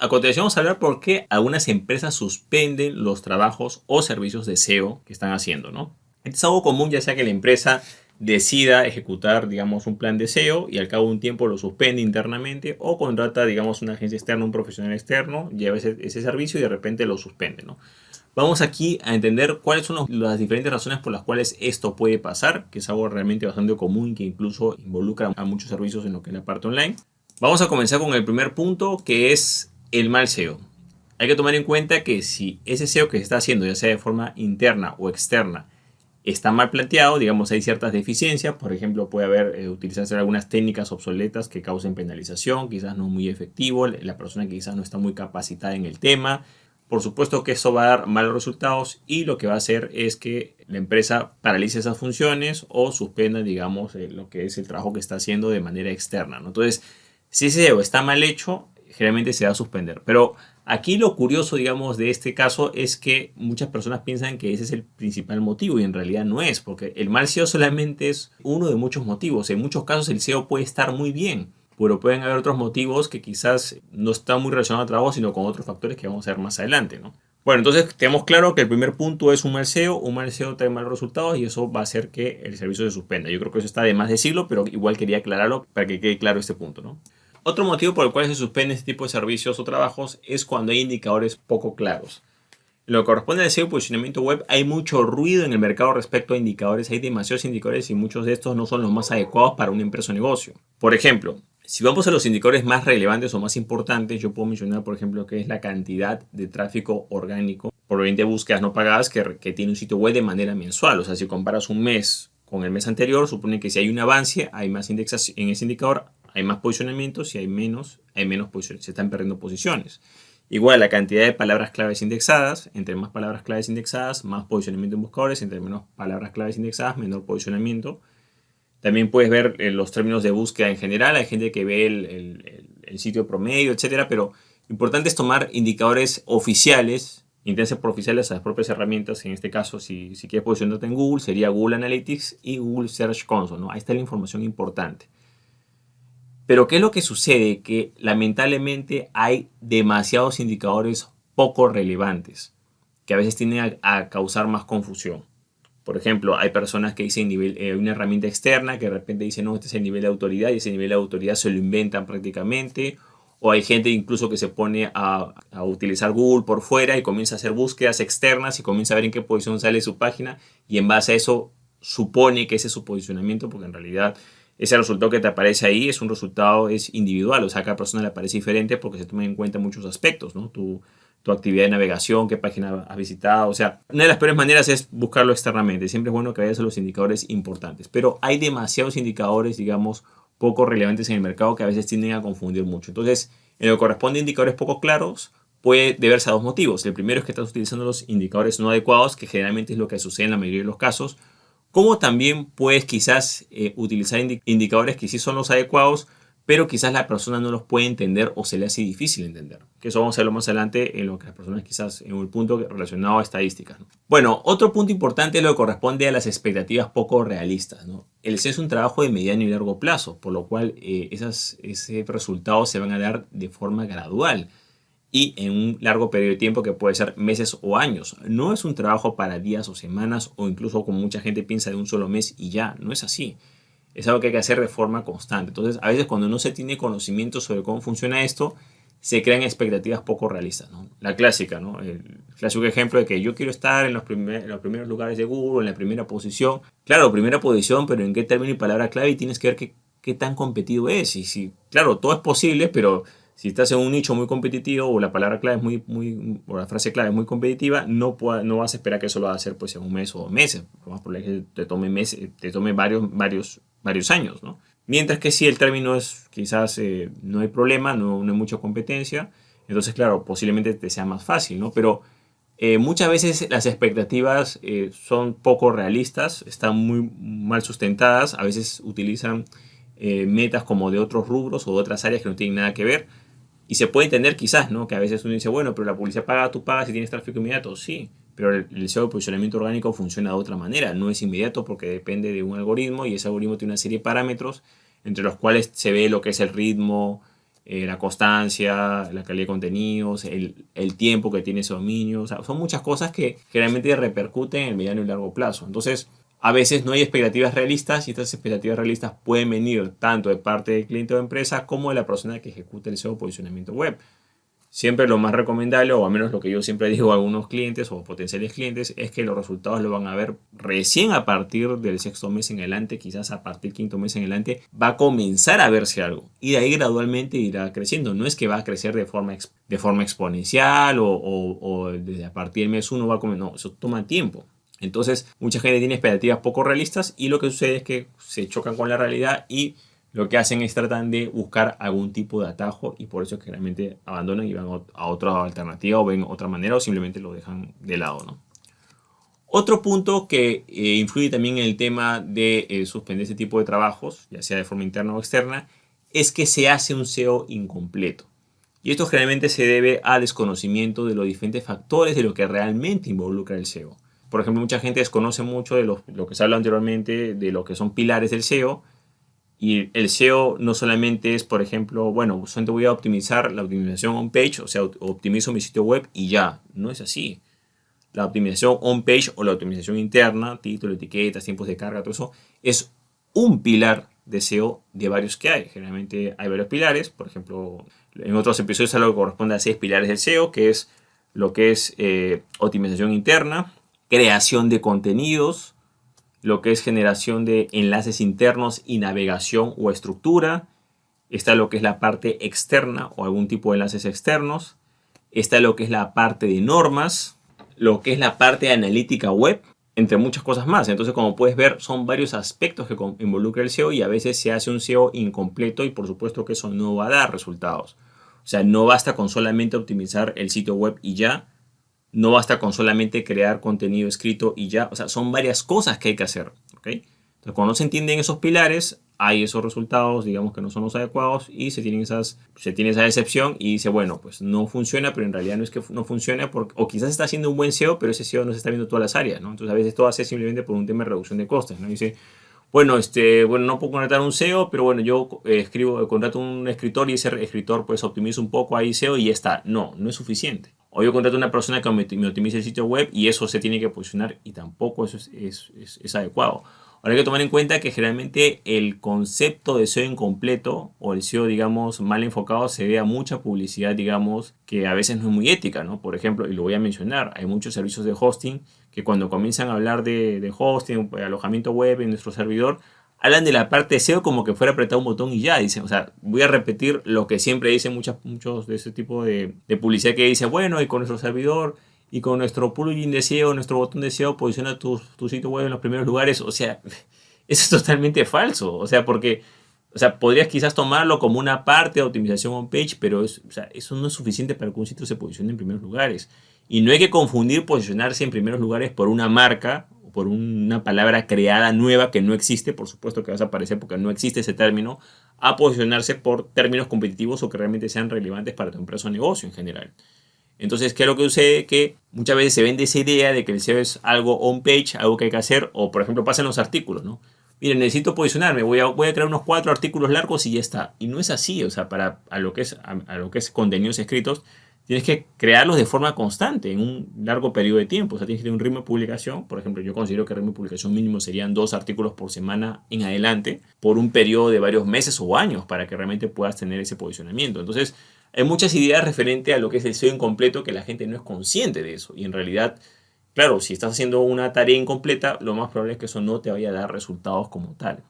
A continuación vamos a hablar por qué algunas empresas suspenden los trabajos o servicios de SEO que están haciendo, ¿no? Esto es algo común, ya sea que la empresa decida ejecutar, digamos, un plan de SEO y al cabo de un tiempo lo suspende internamente o contrata, digamos, una agencia externa, un profesional externo, lleva ese servicio y de repente lo suspende, ¿no? Vamos aquí a entender cuáles son las diferentes razones por las cuales esto puede pasar, que es algo realmente bastante común y que incluso involucra a muchos servicios en lo que es la parte online. Vamos a comenzar con el primer punto, que es el mal SEO. Hay que tomar en cuenta que si ese SEO que se está haciendo, ya sea de forma interna o externa, está mal planteado, digamos, hay ciertas deficiencias, por ejemplo, puede haber utilizarse algunas técnicas obsoletas que causen penalización, quizás no muy efectivo, la persona quizás no está muy capacitada en el tema. Por supuesto que eso va a dar malos resultados y lo que va a hacer es que la empresa paralice esas funciones o suspenda, digamos, lo que es el trabajo que está haciendo de manera externa, ¿no? Entonces, si ese SEO está mal hecho, generalmente se va a suspender. Pero aquí lo curioso, digamos, de este caso es que muchas personas piensan que ese es el principal motivo y en realidad no es, porque el mal SEO solamente es uno de muchos motivos. En muchos casos el SEO puede estar muy bien, pero pueden haber otros motivos que quizás no están muy relacionados al trabajo, sino con otros factores que vamos a ver más adelante, ¿no? Bueno, entonces tenemos claro que el primer punto es un mal SEO trae malos resultados y eso va a hacer que el servicio se suspenda. Yo creo que eso está de más decirlo, pero igual quería aclararlo para que quede claro este punto, ¿no? Otro motivo por el cual se suspende este tipo de servicios o trabajos es cuando hay indicadores poco claros. En lo que corresponde al SEO y posicionamiento web, hay mucho ruido en el mercado respecto a indicadores. Hay demasiados indicadores y muchos de estos no son los más adecuados para una empresa o negocio. Por ejemplo, si vamos a los indicadores más relevantes o más importantes, yo puedo mencionar, por ejemplo, que es la cantidad de tráfico orgánico por 20 búsquedas no pagadas que tiene un sitio web de manera mensual. O sea, si comparas un mes con el mes anterior, supone que si hay un avance, hay más indexación en ese indicador, hay más posicionamientos, si hay menos posiciones, se están perdiendo posiciones. Igual la cantidad de palabras claves indexadas, entre más palabras claves indexadas, más posicionamiento en buscadores, entre menos palabras claves indexadas, menor posicionamiento. También puedes ver los términos de búsqueda en general, hay gente que ve el sitio promedio, etcétera, pero lo importante es tomar indicadores oficiales, intensos por oficiales a las propias herramientas. En este caso, si quieres posicionarte en Google, sería Google Analytics y Google Search Console, ¿no? Ahí está la información importante. Pero ¿qué es lo que sucede? Que lamentablemente hay demasiados indicadores poco relevantes que a veces tienden a causar más confusión. Por ejemplo, hay personas que dicen una herramienta externa que de repente dicen, no, este es el nivel de autoridad y ese nivel de autoridad se lo inventan prácticamente. O hay gente incluso que se pone a utilizar Google por fuera y comienza a hacer búsquedas externas y comienza a ver en qué posición sale su página y en base a eso supone que ese es su posicionamiento, porque en realidad ese resultado que te aparece ahí es un resultado es individual, o sea, a cada persona le aparece diferente porque se toman en cuenta muchos aspectos, ¿no? Tu actividad de navegación, qué página has visitado, o sea, una de las peores maneras es buscarlo externamente, siempre es bueno que vayas a los indicadores importantes, pero hay demasiados indicadores, digamos, poco relevantes en el mercado que a veces tienden a confundir mucho. Entonces, en lo que corresponde a indicadores poco claros, puede deberse a dos motivos. El primero es que estás utilizando los indicadores no adecuados, que generalmente es lo que sucede en la mayoría de los casos, como también puedes quizás utilizar indicadores que sí son los adecuados, pero quizás la persona no los puede entender o se le hace difícil entender. Que eso vamos a verlo más adelante en lo que las personas quizás en un punto relacionado a estadísticas, ¿no? Bueno, otro punto importante es lo que corresponde a las expectativas poco realistas, ¿no? El SEO es un trabajo de mediano y largo plazo, por lo cual esos resultados se van a dar de forma gradual y en un largo periodo de tiempo que puede ser meses o años. No es un trabajo para días o semanas o incluso como mucha gente piensa de un solo mes y ya, no es así. Es algo que hay que hacer de forma constante. Entonces, a veces cuando no se tiene conocimiento sobre cómo funciona esto, se crean expectativas poco realistas, ¿no? La clásica, ¿no? El clásico ejemplo de que yo quiero estar en los primeros lugares de Google, en la primera posición. Claro, primera posición, pero en qué término y palabra clave y tienes que ver qué tan competido es. Y si, claro, todo es posible, pero si estás en un nicho muy competitivo o la palabra clave es o la frase clave es muy competitiva, no vas a esperar que eso lo va a hacer pues en un mes o 2 meses. Lo más probable es que te tome varios años, ¿no? Mientras que si el término es quizás no hay problema, no hay mucha competencia, entonces claro, posiblemente te sea más fácil, ¿no? Pero muchas veces las expectativas son poco realistas, están muy mal sustentadas, a veces utilizan metas como de otros rubros o de otras áreas que no tienen nada que ver. Y se puede entender quizás, ¿no? Que a veces uno dice, bueno, pero la publicidad paga, tú pagas si tienes tráfico inmediato. Sí, pero el SEO de posicionamiento orgánico funciona de otra manera. No es inmediato porque depende de un algoritmo y ese algoritmo tiene una serie de parámetros entre los cuales se ve lo que es el ritmo, la constancia, la calidad de contenidos, el tiempo que tiene ese dominio. O sea, son muchas cosas que realmente repercuten en el mediano y largo plazo. Entonces, a veces no hay expectativas realistas y estas expectativas realistas pueden venir tanto de parte del cliente o empresa como de la persona que ejecuta el SEO o posicionamiento web. Siempre lo más recomendable, o al menos lo que yo siempre digo a algunos clientes o potenciales clientes, es que los resultados lo van a ver recién a partir del sexto mes en adelante, quizás a partir del quinto mes en adelante, va a comenzar a verse algo. Y de ahí gradualmente irá creciendo. No es que va a crecer de forma exponencial o desde a partir del mes uno va a comenzar. No, eso toma tiempo. Entonces, mucha gente tiene expectativas poco realistas y lo que sucede es que se chocan con la realidad y lo que hacen es tratan de buscar algún tipo de atajo y por eso es que realmente abandonan y van a otra alternativa o ven otra manera o simplemente lo dejan de lado, ¿no? Otro punto que influye también en el tema de suspender este tipo de trabajos, ya sea de forma interna o externa, es que se hace un SEO incompleto. Y esto generalmente se debe a desconocimiento de los diferentes factores de lo que realmente involucra el SEO. Por ejemplo, mucha gente desconoce mucho de lo que se habló anteriormente, de lo que son pilares del SEO. Y el SEO no solamente es, por ejemplo, bueno, solamente voy a optimizar la optimización on-page, o sea, optimizo mi sitio web y ya. No es así. La optimización on-page o la optimización interna, título, etiquetas, tiempos de carga, todo eso, es un pilar de SEO de varios que hay. Generalmente hay varios pilares. Por ejemplo, en otros episodios algo que corresponde a 6 pilares del SEO, que es lo que es optimización interna, creación de contenidos, lo que es generación de enlaces internos y navegación o estructura. Está lo que es la parte externa o algún tipo de enlaces externos. Está lo que es la parte de normas, lo que es la parte de analítica web, entre muchas cosas más. Entonces, como puedes ver, son varios aspectos que involucra el SEO y a veces se hace un SEO incompleto y por supuesto que eso no va a dar resultados. O sea, no basta con solamente optimizar el sitio web y ya. No basta con solamente crear contenido escrito y ya. O sea, son varias cosas que hay que hacer. ¿Okay? Entonces, cuando no se entienden esos pilares, hay esos resultados, digamos que no son los adecuados y se tiene esa decepción y dice, bueno, pues no funciona, pero en realidad no es que no funcione, o quizás está haciendo un buen SEO, pero ese SEO no se está viendo todas las áreas, ¿no? Entonces, a veces todo hace simplemente por un tema de reducción de costes, ¿no? Dice, bueno, no puedo contratar un SEO, pero bueno, yo contrato un escritor y ese escritor pues optimiza un poco ahí SEO y ya está. No, no es suficiente. O yo contrato a una persona que me optimice el sitio web y eso se tiene que posicionar y tampoco eso es adecuado. Ahora hay que tomar en cuenta que generalmente el concepto de SEO incompleto o el SEO, digamos, mal enfocado se ve a mucha publicidad, digamos, que a veces no es muy ética, ¿no? Por ejemplo, y lo voy a mencionar, hay muchos servicios de hosting que cuando comienzan a hablar de hosting, alojamiento web en nuestro servidor, hablan de la parte de SEO como que fuera apretar un botón y ya. Dicen, o sea, voy a repetir lo que siempre dicen muchos de ese tipo de publicidad que dice, bueno, y con nuestro servidor y con nuestro plugin de SEO, nuestro botón de SEO, posiciona tu sitio web en los primeros lugares. O sea, eso es totalmente falso. O sea, porque podrías quizás tomarlo como una parte de optimización on-page, pero eso no es suficiente para que un sitio se posicione en primeros lugares. Y no hay que confundir posicionarse en primeros lugares por una marca o por una palabra creada nueva que no existe, por supuesto que vas a aparecer porque no existe ese término, a posicionarse por términos competitivos o que realmente sean relevantes para tu empresa o negocio en general. Entonces, ¿qué es lo que sucede? Que muchas veces se vende esa idea de que el SEO es algo on-page, algo que hay que hacer, o por ejemplo pasa en los artículos, ¿no? Miren, necesito posicionarme, voy a crear unos 4 artículos largos y ya está. Y no es así, o sea, a lo que es contenidos escritos, tienes que crearlos de forma constante en un largo periodo de tiempo. O sea, tienes que tener un ritmo de publicación. Por ejemplo, yo considero que el ritmo de publicación mínimo serían 2 artículos por semana en adelante por un periodo de varios meses o años para que realmente puedas tener ese posicionamiento. Entonces, hay muchas ideas referentes a lo que es el SEO incompleto que la gente no es consciente de eso. Y en realidad, claro, si estás haciendo una tarea incompleta, lo más probable es que eso no te vaya a dar resultados como tal.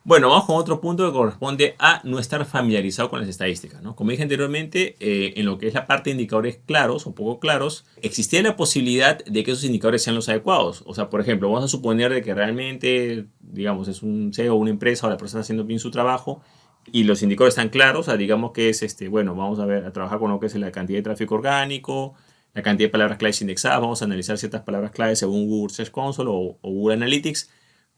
Bueno, vamos con otro punto que corresponde a no estar familiarizado con las estadísticas, ¿no? Como dije anteriormente, en lo que es la parte de indicadores claros o poco claros, existía la posibilidad de que esos indicadores sean los adecuados. O sea, por ejemplo, vamos a suponer de que realmente, digamos, es un CEO o una empresa o la persona está haciendo bien su trabajo y los indicadores están claros. O sea, digamos que es, bueno, vamos a trabajar con lo que es la cantidad de tráfico orgánico, la cantidad de palabras claves indexadas, vamos a analizar ciertas palabras claves según Google Search Console o Google Analytics.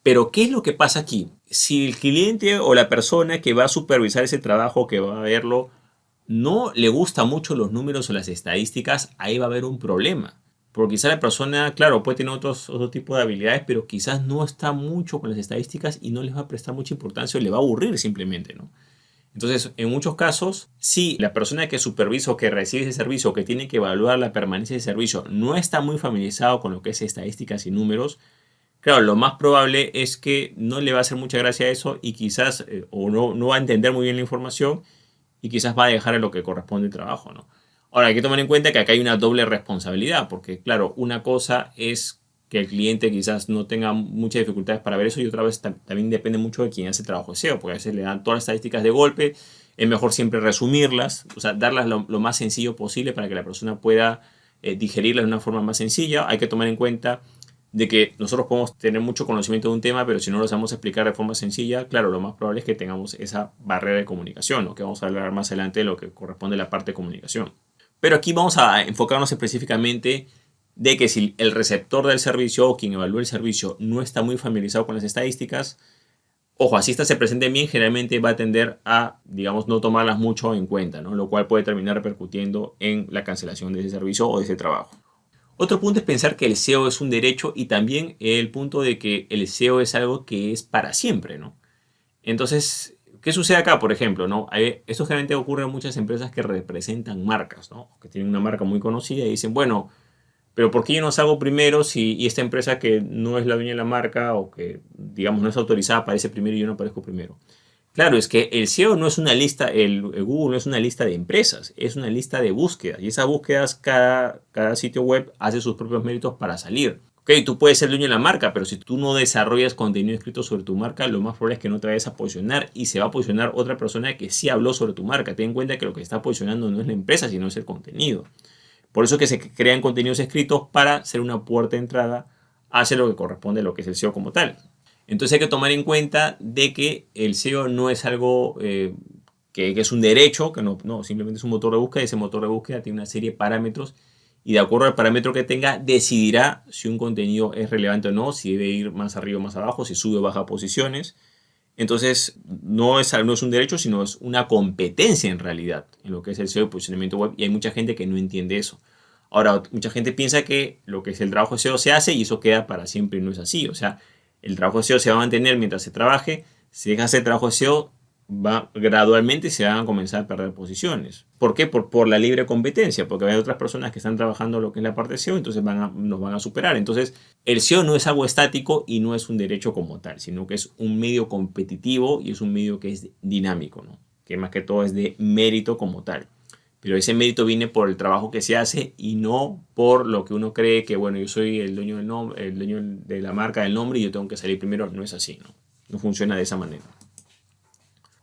Pero, ¿qué es lo que pasa aquí? Si el cliente o la persona que va a supervisar ese trabajo, que va a verlo, no le gusta mucho los números o las estadísticas, ahí va a haber un problema. Porque quizá la persona, claro, puede tener otro tipo de habilidades, pero quizás no está mucho con las estadísticas y no les va a prestar mucha importancia o le va a aburrir simplemente, ¿no? Entonces, en muchos casos, si la persona que supervisa o que recibe ese servicio o que tiene que evaluar la permanencia de servicio no está muy familiarizado con lo que es estadísticas y números, claro, lo más probable es que no le va a hacer mucha gracia a eso y quizás o no va a entender muy bien la información y quizás va a dejar en lo que corresponde el trabajo, ¿no? Ahora, hay que tomar en cuenta que acá hay una doble responsabilidad, porque claro, una cosa es que el cliente quizás no tenga muchas dificultades para ver eso y otra vez también depende mucho de quién hace el trabajo de SEO, porque a veces le dan todas las estadísticas de golpe, es mejor siempre resumirlas, o sea, darlas lo más sencillo posible para que la persona pueda digerirlas de una forma más sencilla. Hay que tomar en cuenta de que nosotros podemos tener mucho conocimiento de un tema, pero si no lo sabemos explicar de forma sencilla, claro, lo más probable es que tengamos esa barrera de comunicación, ¿no? Que vamos a hablar más adelante de lo que corresponde a la parte de comunicación. Pero aquí vamos a enfocarnos específicamente de que si el receptor del servicio o quien evalúa el servicio no está muy familiarizado con las estadísticas, ojo, así estas se presenten bien, generalmente va a tender a, digamos, no tomarlas mucho en cuenta, ¿no? Lo cual puede terminar repercutiendo en la cancelación de ese servicio o de ese trabajo. Otro punto es pensar que el SEO es un derecho y también el punto de que el SEO es algo que es para siempre, ¿no? Entonces, ¿qué sucede acá, por ejemplo? ¿No? Esto generalmente ocurre en muchas empresas que representan marcas, ¿no? Que tienen una marca muy conocida y dicen, bueno, pero ¿por qué yo no salgo primero si y esta empresa que no es la dueña de la marca o que, digamos, no es autorizada aparece primero y yo no aparezco primero? Claro, es que el SEO no es una lista, el Google no es una lista de empresas, es una lista de búsquedas. Y esas búsquedas, cada sitio web hace sus propios méritos para salir. Ok, tú puedes ser dueño de la marca, pero si tú no desarrollas contenido escrito sobre tu marca, lo más probable es que no te vayas a posicionar y se va a posicionar otra persona que sí habló sobre tu marca. Ten en cuenta que lo que está posicionando no es la empresa, sino es el contenido. Por eso es que se crean contenidos escritos para ser una puerta de entrada hacia lo que corresponde a lo que es el SEO como tal. Entonces hay que tomar en cuenta de que el SEO no es algo que es un derecho, que no, simplemente es un motor de búsqueda y ese motor de búsqueda tiene una serie de parámetros y de acuerdo al parámetro que tenga decidirá si un contenido es relevante o no, si debe ir más arriba o más abajo, si sube o baja posiciones. Entonces no es un derecho, sino es una competencia en realidad en lo que es el SEO y posicionamiento web y hay mucha gente que no entiende eso. Ahora, mucha gente piensa que lo que es el trabajo de SEO se hace y eso queda para siempre y no es así. O sea, el trabajo de SEO se va a mantener mientras se trabaje. Si dejas el trabajo de SEO, gradualmente se van a comenzar a perder posiciones. ¿Por qué? Por la libre competencia, porque hay otras personas que están trabajando lo que es la parte de SEO, entonces nos van a superar. Entonces, el SEO no es algo estático y no es un derecho como tal, sino que es un medio competitivo y es un medio que es dinámico, ¿no? Que más que todo es de mérito como tal. Pero ese mérito viene por el trabajo que se hace y no por lo que uno cree que, bueno, yo soy el dueño del nombre, el dueño de la marca del nombre y yo tengo que salir primero. No es así, ¿no? No funciona de esa manera.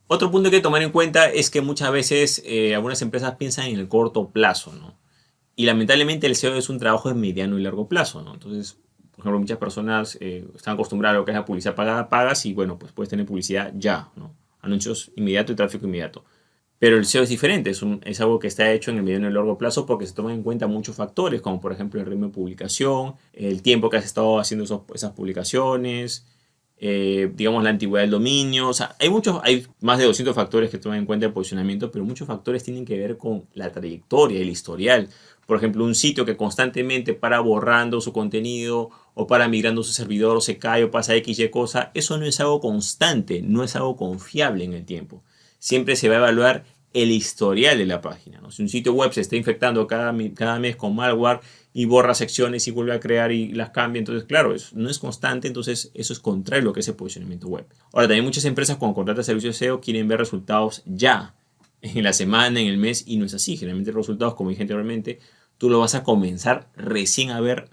Otro punto que hay que tomar en cuenta es que muchas veces algunas empresas piensan en el corto plazo, ¿no? Y lamentablemente el SEO es un trabajo de mediano y largo plazo, ¿no? Entonces, por ejemplo, muchas personas están acostumbradas a lo que es la publicidad pagada, pagas y bueno, pues puedes tener publicidad ya, ¿no? Anuncios inmediatos y tráfico inmediato. Pero el SEO es diferente, es algo que está hecho en el mediano y largo plazo porque se toman en cuenta muchos factores, como por ejemplo el ritmo de publicación, el tiempo que has estado haciendo esas publicaciones, digamos la antigüedad del dominio. O sea, hay más de 200 factores que toman en cuenta el posicionamiento, pero muchos factores tienen que ver con la trayectoria, el historial. Por ejemplo, un sitio que constantemente para borrando su contenido o para migrando su servidor o se cae o pasa X y cosa, eso no es algo constante, no es algo confiable en el tiempo. Siempre se va a evaluar el historial de la página, ¿no? Si un sitio web se está infectando cada mes con malware y borra secciones y vuelve a crear y las cambia, entonces claro, no es constante, entonces eso es contrario a lo que es el posicionamiento web. Ahora, también muchas empresas cuando contratan servicios de SEO quieren ver resultados ya, en la semana, en el mes, y no es así. Generalmente los resultados, como dije anteriormente, tú lo vas a comenzar recién a ver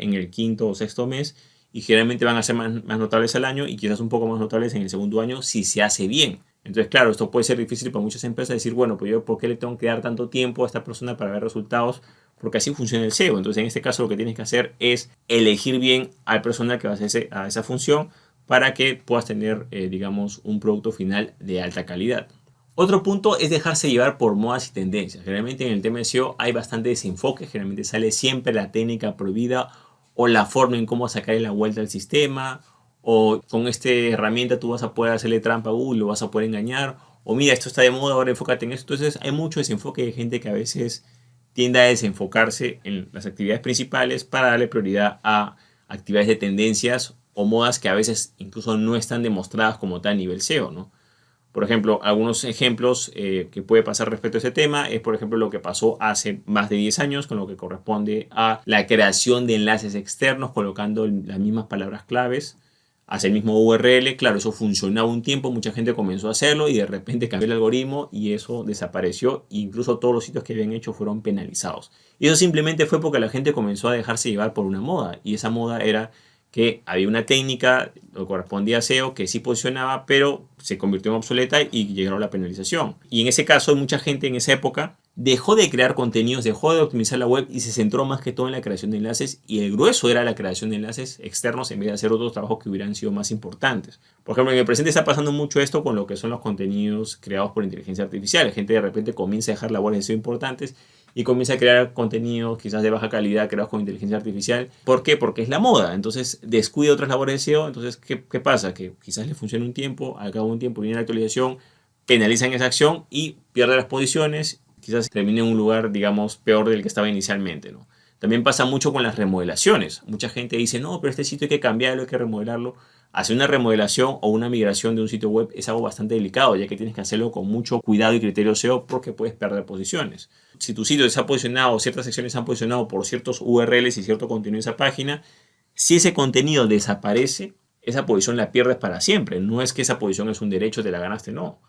en el quinto o sexto mes y generalmente van a ser más notables al año y quizás un poco más notables en el segundo año si se hace bien. Entonces, claro, esto puede ser difícil para muchas empresas decir, bueno, pues yo, ¿por qué le tengo que dar tanto tiempo a esta persona para ver resultados? Porque así funciona el SEO. Entonces, en este caso, lo que tienes que hacer es elegir bien al personal que va a hacer a esa función para que puedas tener, digamos, un producto final de alta calidad. Otro punto es dejarse llevar por modas y tendencias. Generalmente en el tema de SEO hay bastante desenfoque. Generalmente sale siempre la técnica prohibida o la forma en cómo sacarle la vuelta al sistema, o con esta herramienta tú vas a poder hacerle trampa a Google, lo vas a poder engañar, o mira, esto está de moda, ahora enfócate en esto. Entonces hay mucho desenfoque de gente que a veces tiende a desenfocarse en las actividades principales para darle prioridad a actividades de tendencias o modas que a veces incluso no están demostradas como tal a nivel SEO, ¿no? Por ejemplo, algunos ejemplos que puede pasar respecto a ese tema es, por ejemplo, lo que pasó hace más de 10 años con lo que corresponde a la creación de enlaces externos colocando las mismas palabras claves hacia el mismo URL. Claro, eso funcionaba un tiempo, mucha gente comenzó a hacerlo y de repente cambió el algoritmo y eso desapareció. Incluso todos los sitios que habían hecho fueron penalizados. Y eso simplemente fue porque la gente comenzó a dejarse llevar por una moda. Y esa moda era que había una técnica, lo que correspondía a SEO, que sí posicionaba, pero se convirtió en obsoleta y llegaron a la penalización. Y en ese caso, mucha gente en esa época dejó de crear contenidos, dejó de optimizar la web y se centró más que todo en la creación de enlaces, y el grueso era la creación de enlaces externos en vez de hacer otros trabajos que hubieran sido más importantes. Por ejemplo, en el presente está pasando mucho esto con lo que son los contenidos creados por inteligencia artificial. La gente de repente comienza a dejar labores de SEO importantes y comienza a crear contenidos quizás de baja calidad creados con inteligencia artificial. ¿Por qué? Porque es la moda. Entonces descuida otras labores de SEO. Entonces, ¿qué pasa? Que quizás le funciona un tiempo, al cabo de un tiempo viene la actualización, penalizan esa acción y pierde las posiciones. Quizás termine en un lugar, digamos, peor del que estaba inicialmente, ¿no? También pasa mucho con las remodelaciones. Mucha gente dice, no, pero este sitio hay que cambiarlo, hay que remodelarlo. Hacer una remodelación o una migración de un sitio web es algo bastante delicado, ya que tienes que hacerlo con mucho cuidado y criterio SEO porque puedes perder posiciones. Si tu sitio se ha posicionado, ciertas secciones se han posicionado por ciertos URLs y cierto contenido en esa página, si ese contenido desaparece, esa posición la pierdes para siempre. No es que esa posición es un derecho, te la ganaste, no.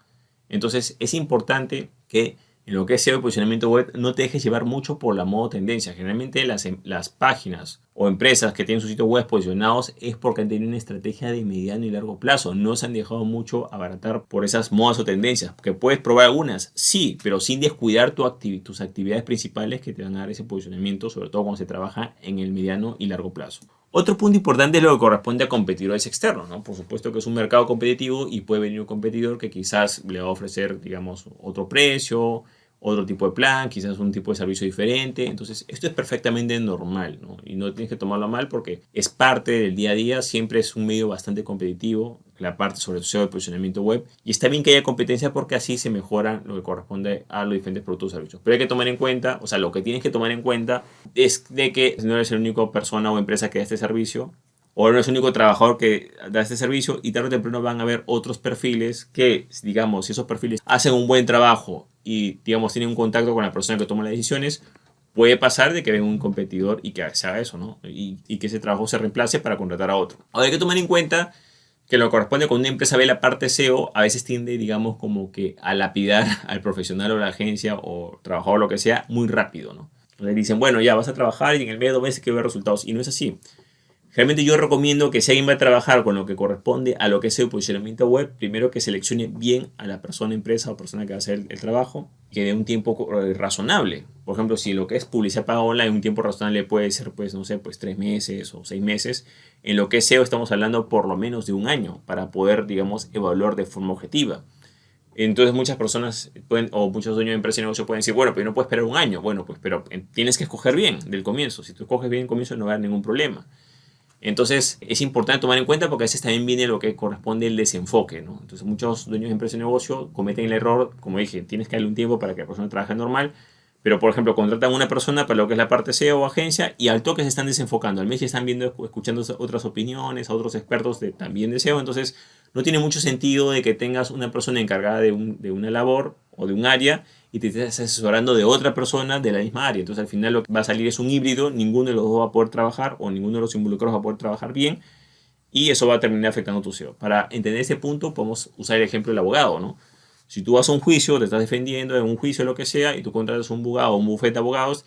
Entonces es importante que en lo que es SEO y posicionamiento web no te dejes llevar mucho por la moda o tendencia. Generalmente las páginas o empresas que tienen sus sitios web posicionados es porque han tenido una estrategia de mediano y largo plazo. No se han dejado mucho abaratar por esas modas o tendencias. Que puedes probar algunas, sí, pero sin descuidar tus actividades principales que te van a dar ese posicionamiento, sobre todo cuando se trabaja en el mediano y largo plazo. Otro punto importante es lo que corresponde a competidores externos, ¿no? Por supuesto que es un mercado competitivo y puede venir un competidor que quizás le va a ofrecer, digamos, otro precio, otro tipo de plan, quizás un tipo de servicio diferente. Entonces, esto es perfectamente normal, ¿no? Y no tienes que tomarlo mal porque es parte del día a día, siempre es un medio bastante competitivo, la parte sobre el SEO de posicionamiento web. Y está bien que haya competencia porque así se mejora lo que corresponde a los diferentes productos y servicios. Pero hay que tomar en cuenta, o sea, lo que tienes que tomar en cuenta es de que no eres la única persona o empresa que da este servicio, o no es el único trabajador que da este servicio, y tarde o temprano van a haber otros perfiles que, digamos, si esos perfiles hacen un buen trabajo y, digamos, tienen un contacto con la persona que toma las decisiones, puede pasar de que venga un competidor y que se haga eso, ¿no? Y que ese trabajo se reemplace para contratar a otro. Ahora hay que tomar en cuenta que lo que corresponde cuando una empresa ve la parte SEO, a veces tiende, digamos, como que a lapidar al profesional o la agencia o trabajador, lo que sea, muy rápido, ¿no? Entonces dicen, bueno, ya vas a trabajar y en el medio de 2 meses que ver resultados. Y no es así. Realmente yo recomiendo que si alguien va a trabajar con lo que corresponde a lo que es el posicionamiento web, primero que seleccione bien a la persona, empresa o persona que va a hacer el trabajo, que dé un tiempo razonable. Por ejemplo, si lo que es publicidad paga online, un tiempo razonable puede ser, pues, no sé, pues 3 meses o 6 meses. En lo que es SEO estamos hablando por lo menos de un año para poder, digamos, evaluar de forma objetiva. Entonces muchas personas o muchos dueños de empresas y negocios pueden decir, bueno, pero no puedes esperar un año. Bueno, pues pero tienes que escoger bien del comienzo. Si tú escoges bien del comienzo no va a haber ningún problema. Entonces es importante tomar en cuenta porque a veces también viene lo que corresponde el desenfoque, ¿no? Entonces muchos dueños de empresa y negocio cometen el error, como dije, tienes que darle un tiempo para que la persona trabaje normal, pero por ejemplo contratan a una persona para lo que es la parte SEO o agencia y al toque se están desenfocando, al mes ya están viendo, escuchando otras opiniones, a otros expertos también de SEO, entonces no tiene mucho sentido de que tengas una persona encargada de una labor o de un área y te estés asesorando de otra persona de la misma área. Entonces al final lo que va a salir es un híbrido, ninguno de los dos va a poder trabajar o ninguno de los involucrados va a poder trabajar bien y eso va a terminar afectando tu SEO. Para entender este punto podemos usar el ejemplo del abogado, ¿no? Si tú vas a un juicio, te estás defendiendo en un juicio lo que sea y tú contratas un abogado o un bufete de abogados,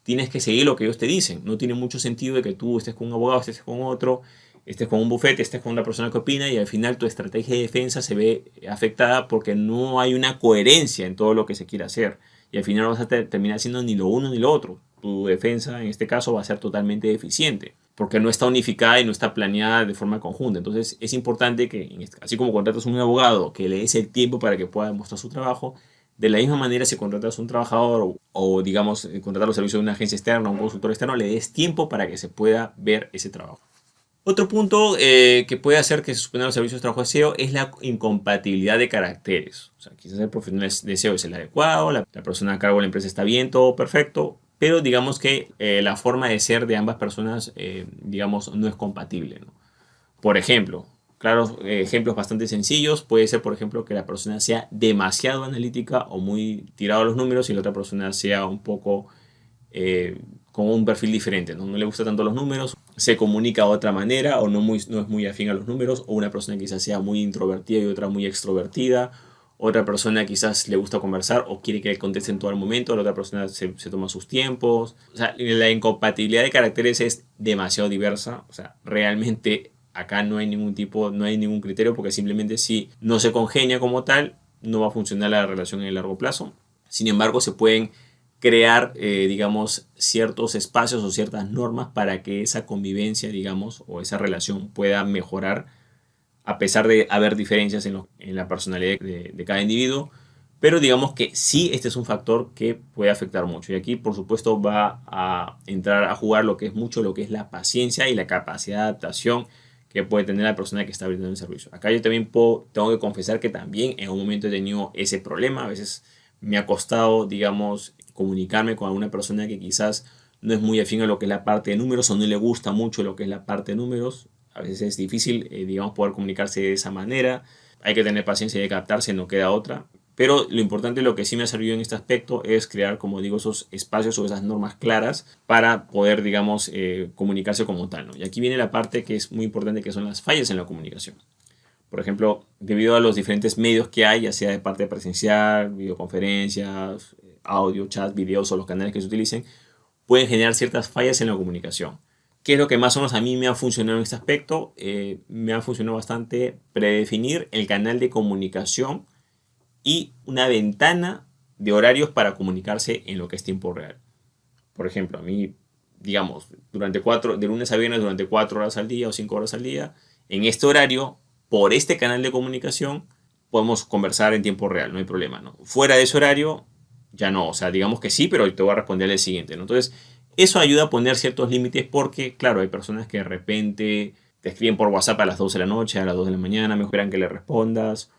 tienes que seguir lo que ellos te dicen. No tiene mucho sentido de que tú estés con un abogado, estés con otro, estés con un bufete, estés con una persona que opina y al final tu estrategia de defensa se ve afectada porque no hay una coherencia en todo lo que se quiere hacer. Y al final no vas a terminar haciendo ni lo uno ni lo otro. Tu defensa en este caso va a ser totalmente deficiente porque no está unificada y no está planeada de forma conjunta. Entonces es importante que, así como contratas a un abogado, que le des el tiempo para que pueda demostrar su trabajo, de la misma manera si contratas a un trabajador o digamos, contratar los servicios de una agencia externa o un consultor externo, le des tiempo para que se pueda ver ese trabajo. Otro punto que puede hacer que se suspendan los servicios de trabajo de SEO es la incompatibilidad de caracteres. O sea, quizás el profesional de SEO es el adecuado, la persona a cargo de la empresa está bien, todo perfecto, pero digamos que la forma de ser de ambas personas, digamos, no es compatible, ¿no? Por ejemplo, Claros ejemplos bastante sencillos. Puede ser, por ejemplo, que la persona sea demasiado analítica o muy tirado a los números y la otra persona sea un poco con un perfil diferente, ¿no? No le gusta tanto los números, se comunica de otra manera o no es muy afín a los números, o una persona quizás sea muy introvertida y otra muy extrovertida, otra persona quizás le gusta conversar o quiere que le contesten todo el momento, la otra persona se toma sus tiempos. O sea, la incompatibilidad de caracteres es demasiado diversa. O sea, realmente acá no hay ningún criterio, porque simplemente si no se congenia como tal, no va a funcionar la relación en el largo plazo. Sin embargo, se pueden crear, digamos, ciertos espacios o ciertas normas para que esa convivencia, digamos, o esa relación pueda mejorar a pesar de haber diferencias en la personalidad de cada individuo. Pero digamos que sí, este es un factor que puede afectar mucho. Y aquí, por supuesto, va a entrar a jugar lo que es la paciencia y la capacidad de adaptación que puede tener la persona que está brindando el servicio. Acá yo también tengo que confesar que también en un momento he tenido ese problema. A veces me ha costado, digamos, comunicarme con alguna persona que quizás no es muy afín a lo que es la parte de números o no le gusta mucho lo que es la parte de números. A veces es difícil, digamos, poder comunicarse de esa manera. Hay que tener paciencia y hay que adaptarse, no queda otra. Pero lo importante, lo que sí me ha servido en este aspecto es crear, como digo, esos espacios o esas normas claras para poder, digamos, comunicarse como tal, ¿no? Y aquí viene la parte que es muy importante, que son las fallas en la comunicación. Por ejemplo, debido a los diferentes medios que hay, ya sea de parte presencial, videoconferencias, audio, chat, videos o los canales que se utilicen, pueden generar ciertas fallas en la comunicación. ¿Qué es lo que más o menos a mí me ha funcionado en este aspecto? Me ha funcionado bastante predefinir el canal de comunicación y una ventana de horarios para comunicarse en lo que es tiempo real. Por ejemplo, a mí, digamos, de lunes a viernes, durante 4 horas al día o 5 horas al día, en este horario, por este canal de comunicación, podemos conversar en tiempo real, no hay problema, ¿no? Fuera de ese horario, ya no, o sea, digamos que sí, pero te voy a responder el siguiente, ¿no? Entonces, eso ayuda a poner ciertos límites porque, claro, hay personas que de repente te escriben por WhatsApp a las 12 de la noche, a las 2 de la mañana, me esperan que le respondas.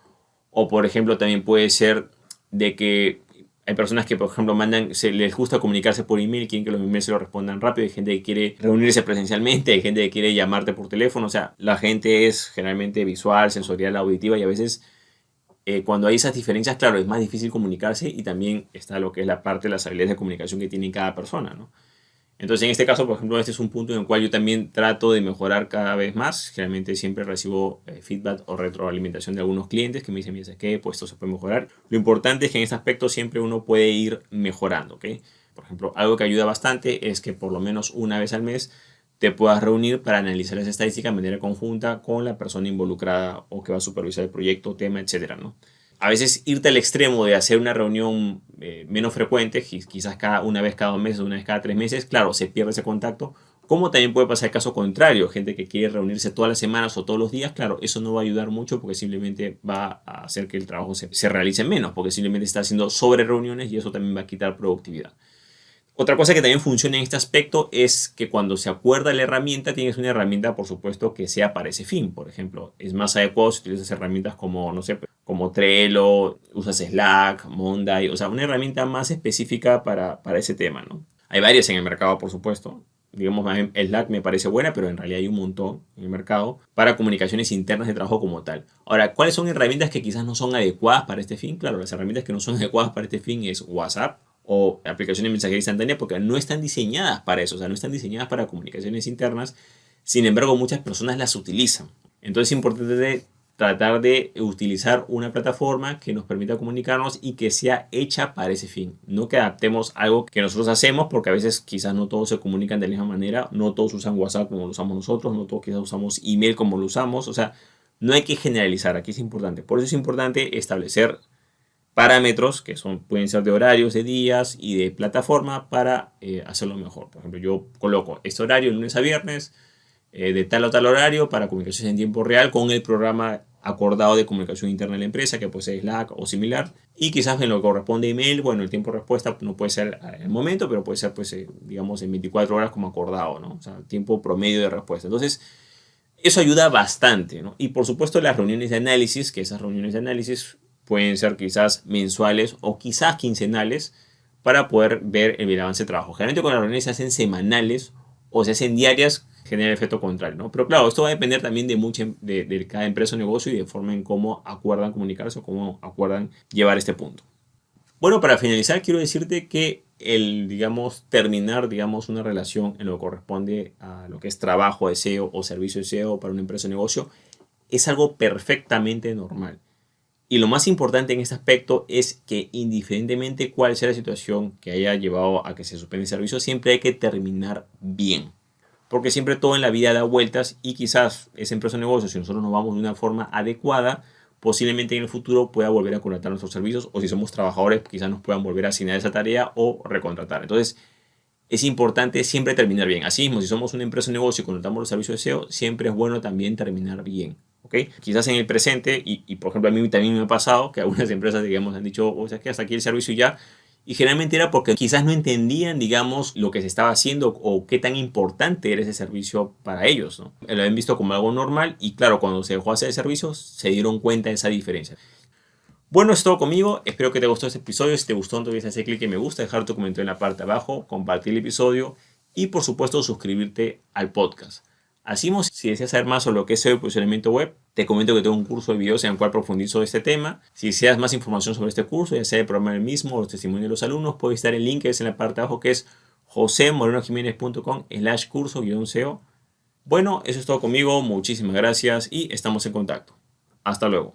O, por ejemplo, también puede ser de que hay personas que, por ejemplo, les gusta comunicarse por email, quieren que los emails se lo respondan rápido. Hay gente que quiere reunirse presencialmente, hay gente que quiere llamarte por teléfono. O sea, la gente es generalmente visual, sensorial, auditiva, y a veces cuando hay esas diferencias, claro, es más difícil comunicarse, y también está lo que es la parte de las habilidades de comunicación que tiene cada persona, ¿no? Entonces, en este caso, por ejemplo, este es un punto en el cual yo también trato de mejorar cada vez más. Generalmente siempre recibo feedback o retroalimentación de algunos clientes que me dicen, mira, ¿qué? Pues esto se puede mejorar. Lo importante es que en este aspecto siempre uno puede ir mejorando, ¿ok? Por ejemplo, algo que ayuda bastante es que por lo menos una vez al mes te puedas reunir para analizar las estadísticas de manera conjunta con la persona involucrada o que va a supervisar el proyecto, tema, etcétera, ¿no? A veces irte al extremo de hacer una reunión menos frecuente, quizás una vez cada 2 meses, una vez cada 3 meses, claro, se pierde ese contacto. Como también puede pasar el caso contrario, gente que quiere reunirse todas las semanas o todos los días, claro, eso no va a ayudar mucho porque simplemente va a hacer que el trabajo se realice menos, porque simplemente está haciendo sobre reuniones y eso también va a quitar productividad. Otra cosa que también funciona en este aspecto es que cuando se acuerda la herramienta, tienes una herramienta, por supuesto, que sea para ese fin. Por ejemplo, es más adecuado si utilizas herramientas como, no sé, como Trello, usas Slack, Monday, o sea, una herramienta más específica para ese tema, ¿no? Hay varias en el mercado, por supuesto. Digamos, Slack me parece buena, pero en realidad hay un montón en el mercado para comunicaciones internas de trabajo como tal. Ahora, ¿cuáles son herramientas que quizás no son adecuadas para este fin? Claro, las herramientas que no son adecuadas para este fin es WhatsApp o aplicaciones de mensajería instantánea, porque no están diseñadas para eso, o sea, no están diseñadas para comunicaciones internas. Sin embargo, muchas personas las utilizan. Entonces es importante tratar de utilizar una plataforma que nos permita comunicarnos y que sea hecha para ese fin. No que adaptemos algo que nosotros hacemos, porque a veces quizás no todos se comunican de la misma manera, no todos usan WhatsApp como lo usamos nosotros, no todos quizás usamos email como lo usamos. O sea, no hay que generalizar, aquí es importante. Por eso es importante establecer parámetros que pueden ser de horarios, de días y de plataforma para hacerlo mejor. Por ejemplo, yo coloco este horario de lunes a viernes, de tal o tal horario para comunicaciones en tiempo real con el programa acordado de comunicación interna de la empresa, que puede ser Slack o similar. Y quizás en lo que corresponde a email, bueno, el tiempo de respuesta no puede ser en el momento, pero puede ser, pues, digamos, en 24 horas como acordado, ¿no? O sea, tiempo promedio de respuesta. Entonces, eso ayuda bastante, ¿no? Y por supuesto las reuniones de análisis, que esas reuniones de análisis pueden ser quizás mensuales o quizás quincenales para poder ver el avance de trabajo. Generalmente con las reuniones se hacen semanales o se hacen diarias, genera el efecto contrario, ¿no? Pero claro, esto va a depender también de cada empresa o negocio y de forma en cómo acuerdan comunicarse o cómo acuerdan llevar este punto. Bueno, para finalizar, quiero decirte que terminar, una relación en lo que corresponde a lo que es trabajo de SEO o servicio de SEO para una empresa o negocio es algo perfectamente normal. Y lo más importante en este aspecto es que indiferentemente cuál sea la situación que haya llevado a que se suspenda el servicio, siempre hay que terminar bien. Porque siempre todo en la vida da vueltas y quizás esa empresa o negocio, si nosotros nos vamos de una forma adecuada, posiblemente en el futuro pueda volver a contratar nuestros servicios, o si somos trabajadores quizás nos puedan volver a asignar esa tarea o recontratar. Entonces es importante siempre terminar bien. Así mismo, si somos una empresa o negocio y contratamos los servicios de SEO, siempre es bueno también terminar bien. ¿Okay? Quizás en el presente, y por ejemplo a mí también me ha pasado que algunas empresas han dicho, o sea, que hasta aquí el servicio ya, y generalmente era porque quizás no entendían, lo que se estaba haciendo o qué tan importante era ese servicio para ellos, ¿no? Lo habían visto como algo normal y claro, cuando se dejó hacer el servicio se dieron cuenta de esa diferencia. Bueno, es todo conmigo. Espero que te gustó este episodio. Si te gustó, no te olvides hacer clic en me gusta, dejar tu comentario en la parte de abajo, compartir el episodio y por supuesto suscribirte al podcast. Así, si deseas saber más sobre lo que es SEO y posicionamiento web, te comento que tengo un curso de videos en el cual profundizo este tema. Si deseas más información sobre este curso, ya sea el programa mismo o los testimonios de los alumnos, puedes visitar el link que es en la parte de abajo, que es josemorenojimenez.com/curso-SEO. Bueno, eso es todo conmigo. Muchísimas gracias y estamos en contacto. Hasta luego.